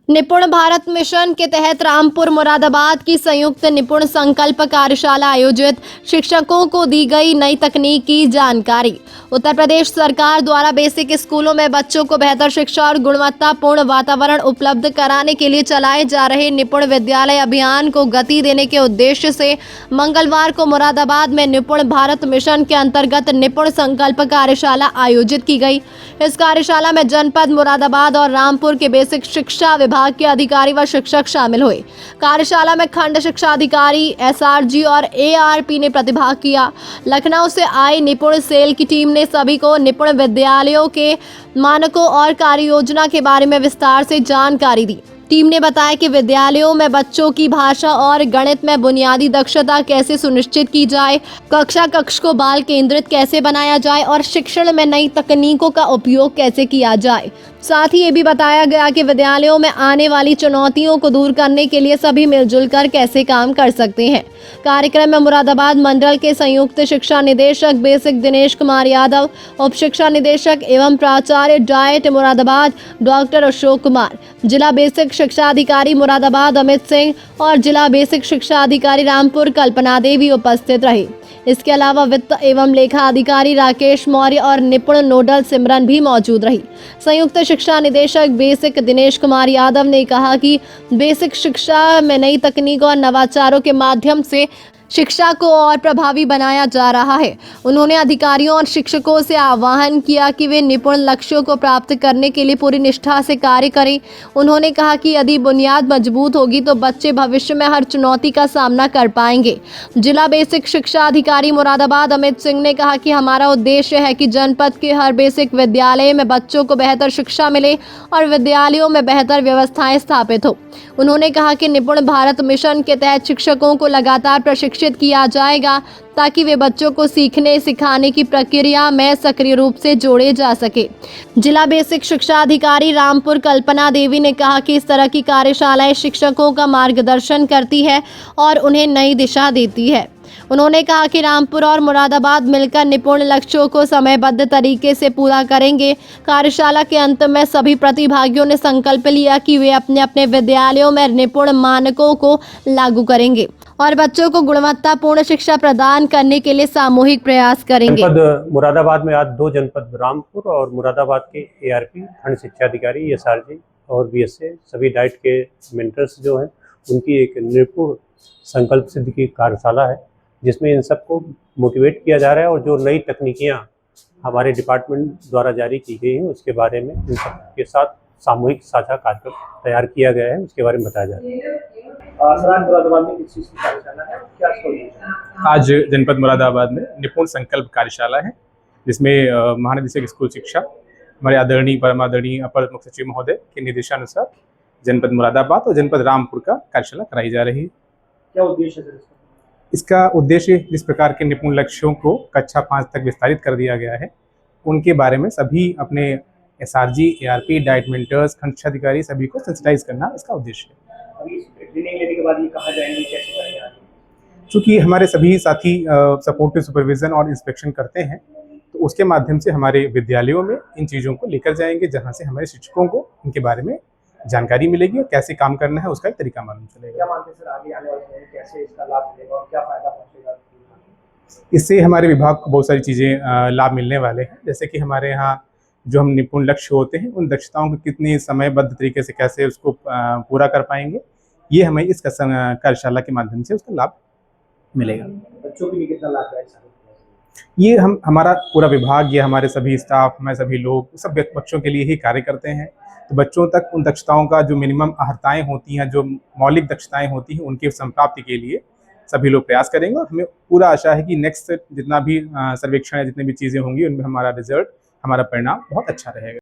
निपुण भारत मिशन के तहत रामपुर मुरादाबाद की संयुक्त निपुण संकल्प कार्यशाला आयोजित, शिक्षकों को दी गई नई तकनीक की जानकारी। उत्तर प्रदेश सरकार द्वारा बेसिक स्कूलों में बच्चों को बेहतर शिक्षा और गुणवत्तापूर्ण वातावरण उपलब्ध कराने के लिए चलाए जा रहे निपुण विद्यालय अभियान को गति देने के उद्देश्य से मंगलवार को मुरादाबाद में निपुण भारत मिशन के अंतर्गत निपुण संकल्प कार्यशाला आयोजित की गई। इस कार्यशाला में जनपद मुरादाबाद और रामपुर के बेसिक शिक्षा विभाग के अधिकारी व शिक्षक शामिल हुए। कार्यशाला में खंड शिक्षा अधिकारी, एसआरजी और एआरपी ने प्रतिभाग किया। लखनऊ से आई निपुण सेल की टीम ने सभी को निपुण विद्यालयों के मानकों और कार्य योजना के बारे में विस्तार से जानकारी दी। टीम ने बताया कि विद्यालयों में बच्चों की भाषा और गणित में बुनियादी दक्षता कैसे सुनिश्चित की जाए, कक्ष को बाल केंद्रित कैसे बनाया जाए और शिक्षण में नई तकनीकों का उपयोग कैसे किया जाए। साथ ही ये भी बताया गया कि विद्यालयों में आने वाली चुनौतियों को दूर करने के लिए सभी मिलजुल कर कैसे काम कर सकते हैं। कार्यक्रम में मुरादाबाद मंडल के संयुक्त शिक्षा निदेशक बेसिक दिनेश कुमार यादव, उप शिक्षा निदेशक एवं प्राचार्य डाइट मुरादाबाद डॉक्टर अशोक कुमार, जिला बेसिक शिक्षा अधिकारी मुरादाबाद अमित सिंह और जिला बेसिक शिक्षा अधिकारी रामपुर कल्पना देवी उपस्थित रहे। इसके अलावा वित्त एवं लेखा अधिकारी राकेश मौर्य और निपुण नोडल सिमरन भी मौजूद रही। संयुक्त शिक्षा निदेशक बेसिक दिनेश कुमार यादव ने कहा कि बेसिक शिक्षा में नई तकनीक और नवाचारों के माध्यम से शिक्षा को और प्रभावी बनाया जा रहा है। उन्होंने अधिकारियों और शिक्षकों से आह्वान किया कि वे निपुण लक्ष्यों को प्राप्त करने के लिए पूरी निष्ठा से कार्य करें। उन्होंने कहा कि यदि बुनियाद मजबूत होगी तो बच्चे भविष्य में हर चुनौती का सामना कर पाएंगे। जिला बेसिक शिक्षा अधिकारी मुरादाबाद अमित सिंह ने कहा कि हमारा उद्देश्य है कि जनपद के हर बेसिक विद्यालय में बच्चों को बेहतर शिक्षा मिले और विद्यालयों में बेहतर व्यवस्थाएं स्थापित हो। उन्होंने कहा कि निपुण भारत मिशन के तहत शिक्षकों को लगातार प्रशिक्षित किया जाएगा ताकि वे बच्चों को सीखने सिखाने की प्रक्रिया में सक्रिय रूप से जोड़े जा सके। जिला बेसिक शिक्षा अधिकारी रामपुर कल्पना देवी ने कहा कि इस तरह की कार्यशालाएं शिक्षकों का मार्गदर्शन करती है और उन्हें नई दिशा देती है। उन्होंने कहा कि रामपुर और मुरादाबाद मिलकर निपुण लक्ष्यों को समयबद्ध तरीके से पूरा करेंगे। कार्यशाला के अंत में सभी प्रतिभागियों ने संकल्प लिया कि वे अपने अपने विद्यालयों में निपुण मानकों को लागू करेंगे और बच्चों को गुणवत्तापूर्ण शिक्षा प्रदान करने के लिए सामूहिक प्रयास करेंगे। जनपद मुरादाबाद में आज दो जनपद रामपुर और मुरादाबाद के एआरपी, खंड शिक्षा अधिकारी, एसआरजी और बीएसए सभी डाइट के मेंटर्स जो हैं उनकी एक निपुण संकल्प सिद्धि की कार्यशाला है, जिसमें इन सबको मोटिवेट किया जा रहा है और जो नई तकनीकियां हमारे डिपार्टमेंट द्वारा जारी की गई हैं उसके बारे में इन सब के साथ सामूहिक साझा कार्यक्रम तैयार किया गया है, उसके बारे में बताया जा रहा है। आज जनपद मुरादाबाद में निपुण संकल्प कार्यशाला है, जिसमें महानिदेशक स्कूल शिक्षा हमारे आदरणीय परमादरणीय अपर मुख्य सचिव महोदय के निर्देशानुसार जनपद मुरादाबाद और जनपद रामपुर का कार्यशाला कराई जा रही है। क्या उद्देश्य है इसका उद्देश्य जिस प्रकार के निपुण लक्ष्यों को कक्षा 5 तक विस्तारित कर दिया गया है, उनके बारे में सभी अपने एसआरजी, एआरपी, डाइट मेंटर्स, खंड शिक्षा अधिकारी सभी को सेंसिटाइज करना इसका उद्देश्य है। अभी ट्रेनिंग लेने के बाद ये कहाँ जाएंगे, कैसे करेंगे? चूँकि हमारे सभी साथी सपोर्टिव सुपरविजन और इंस्पेक्शन करते हैं, तो उसके माध्यम से हमारे विद्यालयों में इन चीज़ों को लेकर जाएंगे, जहाँ से हमारे शिक्षकों को इनके बारे में जानकारी मिलेगी और कैसे काम करना है उसका एक तरीका मालूम चलेगा। क्या मानते हैं सर, आगे आने वाले समय में कैसे इसका लाभ मिलेगा और क्या फायदा पहुंचेगा? इससे हमारे विभाग को बहुत सारी चीज़ें लाभ मिलने वाले हैं, जैसे कि हमारे यहाँ जो हम निपुण लक्ष्य होते हैं उन दक्षताओं को कितनी समयबद्ध तरीके से कैसे उसको पूरा कर पाएंगे, ये हमें इस कार्यशाला के माध्यम से उसका लाभ मिलेगा। बच्चों के लिए कितना लाभदायक साबित होगा? ये हमारा पूरा विभाग, ये हमारे सभी स्टाफ, हमारे सभी लोग सब बच्चों के लिए ही कार्य करते हैं। तो बच्चों तक उन दक्षताओं का जो मिनिमम अहर्ताएँ होती हैं, जो मौलिक दक्षताएँ होती हैं, उनकी संप्राप्ति के लिए सभी लोग प्रयास करेंगे और हमें पूरा आशा है कि नेक्स्ट जितना भी सर्वेक्षण है, जितनी भी चीज़ें होंगी, उनमें हमारा रिजल्ट, हमारा परिणाम बहुत अच्छा रहेगा।